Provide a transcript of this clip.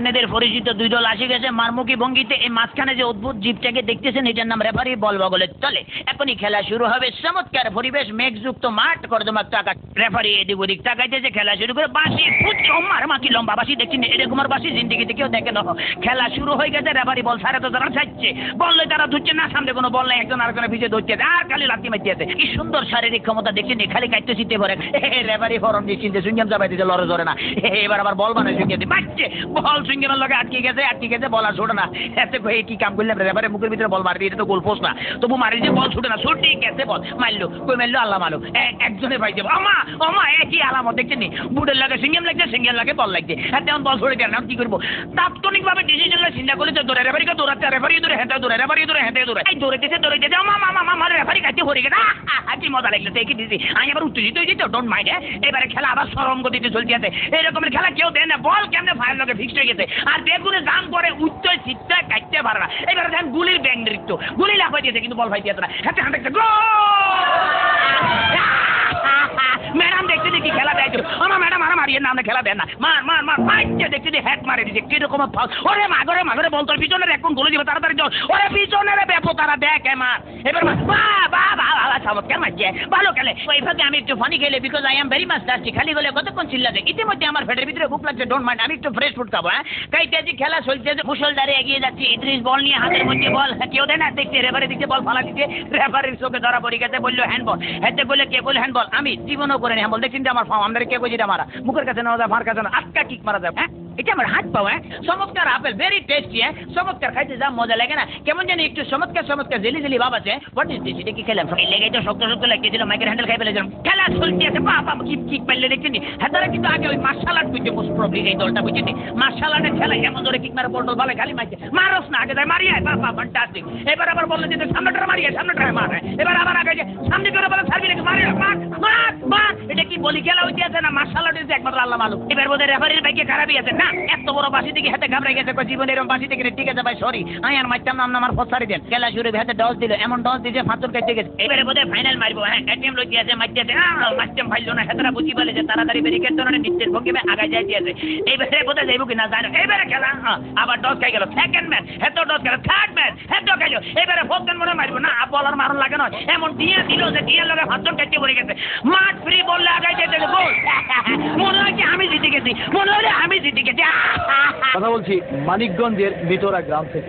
আপনাদের পরিচিত দুই দল আসে গেছে মারমুখী ভঙ্গিতে। এই মাঝখানে যে অদ্ভুত জীবটাকে দেখতেছেন এটার নাম রেফারি, বল বগলে চলে। এখনই খেলা শুরু হবে। চমৎকার পরিবেশ, মেঘযুক্ত মাঠ, কর্দমাক্ত আকাশ। রেফারি এদিক ওদিক তাকাইতেছে, খেলা শুরু করে। বাঁশি ফুটছে, মারমাকি লম্বা বাঁশি দেখছেন, এরকম আর বাঁশি জিন্দিগিতে কেউ দেখে না। খেলা শুরু হয়ে গেছে, রেফারি বল সারে তো তারা ছাড়ছে, বললে তারা ধরছে না, সামনে কোনো বল নাই, একজন আরেকজনের পিছিয়ে ধরছে আর খালি লাথি মারতে আছে। কি সুন্দর শারীরিক ক্ষমতা দেখছেন, খালি কাটতে চিনতে পারে। রেফারি ফরম দিয়ে চিনতে সুইংগাম চাপাই দিতে, লড়ে ধরে না। এবার আবার বল বানায় সুইংগাম দিয়ে বাচ্চে, বল সুইংগামের লগে আটকে গেছে, বল আর ছোটে না। এতে কি কাম করলাম, রেফারি মুখের ভিতরে বল মারবি, এটা তো গোল পোস্ট না, তবু মারি যে বল ছুটে না, ছুটি গেছে বল মারলো, কই মারলো আল্লাহ মারলো, একজনের পাইছে অমা একই আলামত দেখছেন নি, বুটের লাগে সিঙ্গেম লাগছে, সিঙ্গেল লাগে বল লাগছে। হ্যাঁ তেমন বল ছড়ে দেন না, কি করবো? তাৎক্ষণিক ভাবে ডিসিশন চিন্তা করলে তো দৌড়ে, রেফারিকে দৌড়াচ্ছে, রেফারি দৌড়ে হেঁটে দৌড়ে, রেফারি দৌড়ে হেঁটে দৌড়ে, এই দৌড়েতেছে আমার রেফারি কাছে ভরে গেছে। কি মজা লাগলো, দেখি দিদি আমি আবার উত্তেজিত হয়ে যেত, ডোন্ট মাইন্ড। এবারে খেলা আবার সরম গতিতে চলতে আছে। এরকমের খেলা কেউ দেয় না, বল কেমনে ফায়ার লগে ফিক্সড হয়ে গেছে, আর বেগুনে জাম করে উচ্চ চিত্তে কাটতে পারে না। এবারে দেখেন গুলির ব্যাং নৃত্য, গুলি লাফাই দিয়েছে কিন্তু বল ফাইতে আছে না, হাতে হাতে গোল। ম্যাডাম দেখতে দেখি খেলা দেয়, আমার ম্যাডাম মারিয়ে না, খেলা দেন না, মার পাইছে দেখতে দেখি হ্যাট মারে দিচ্ছে, কিরকম ফাউল। ওরে মাগরে বল তোর পিছনের এখন গোলে দিবে, তাড়াতাড়ি চল, ওরে পিছনের ব্যাপো তারা দেখ মার। এবার চমৎকার মারছে, ভালো খেলে। ওই ফাঁকে আমি একটু ফানি খেলে, because I am very much tasty. খালি বলে কতক্ষণ চিল্লাতে, ইতিমধ্যে আমার পেটের ভিতরে ভুক লাগছে, ডোন্ট মাইন্ড, আমি একটু ফ্রেশ ফুড খাবো। কাইটাজি খেলা চলছে, মুসলধারে এগিয়ে যাচ্ছে ইদ্রিস, বল নিয়ে হাতের মধ্যে বল, কেউ দেয় না দেখতে, রেফারি দিচ্ছে বল ফালা দিচ্ছে, রেফারির চোখে ধরা পড়ে গেছে, বললো হ্যান্ডবল। হেঁটে বলে কে বলে হ্যান্ডবল, আমি জীবনও করে নি হ্যান্ডবল, দেখছেন যে আমার ফার্ম, আমাদের কে কই যেটা মারা, মুখের কাছে নেওয়া যায়, মার কাছে না, আটকা কিক মারা যায়। হ্যাঁ এটা আমার হাত পাও। চমৎকার আপেল, ভেরি টেস্টি। চমৎকার খাইতে যা মজা লাগে না, কেমন জানি একটু চমৎকার জেলি ভাব আছে। হোয়াট ইজ দিস, এটা কি খেলাম? লেগে তো শক্ত লাগতেছিল, মাইকের হ্যান্ডেল খাই ফেলেছিলাম। খেলা চলতে আছে, বাবা কিক পাইলে দেখছেন নি। হ্যাঁ তারা কিন্তু আগে ওই মার্শাল আর্ট বুঝছে, মোস্ট প্রবলি এই দলটা বুঝছেন নি, মার্শাল আর্টের খেলা এমন ধরে কিক মারে, বল ভালো খালি মারছে, মারস না আগে যায় মারিয়ে, বাবা ফ্যান্টাস্টিক। এবার আবার বললে যে সামনেটা মারিয়ে, সামনেটা মার। এবার আবার আগে যে সামনে করে বলে সার্ভি রেখে মারিয়ে, মার। এটা কি বলি খেলা হইতে আছে না মার্শাল আর্ট হইতে একমাত্র আল্লাহ মালুম। এবার বোধহয় রেফারির বাইকে খারাপই আছে না, এত বড় বাসি থেকে হাতে ঘাবড়ে গেছে, জীবনে এরকম বাসি থেকে ঠিক আছে ভাই সরি, আমি আর মারতাম না, আমার ফসারি দেন। খেলা শুরু হাতে ডস দিল, এমন ডস দিয়েছে ফাঁচর কাটতে গেছে। এবারে বোধহয় ফাইনাল মারবো। হ্যাঁ এটিএম লই দিয়েছে, মারতে আছে, মারতাম ফাইল না, হেতরা বুঝি বলে যে তাড়াতাড়ি ব্যারিকেড ধরে নিচের ভঙ্গিমে আগায় যাই দিয়েছে। এইবারে বোধহয় যাইব কি না জানো। এবারে খেলা আবার ডস খাই গেল, সেকেন্ড ম্যাচ হেত ডস গেল, থার্ড ম্যাচ হেত খাইলো। এবারে ফোর্থ ম্যাচ মনে মারবো না, বলার মারণ লাগে না, এমন দিয়ে দিল যে দিয়ে লগে ফাঁচর কাটতে পড়ে গেছে। মাঠ ফ্রি বললে আগায় যেতে গোল। মনে হয় কি আমি জিতে গেছি, মনে হলে আমি জিতে গেছি। কথা বলছি মানিকগঞ্জের ভিতরা গ্রাম থেকে।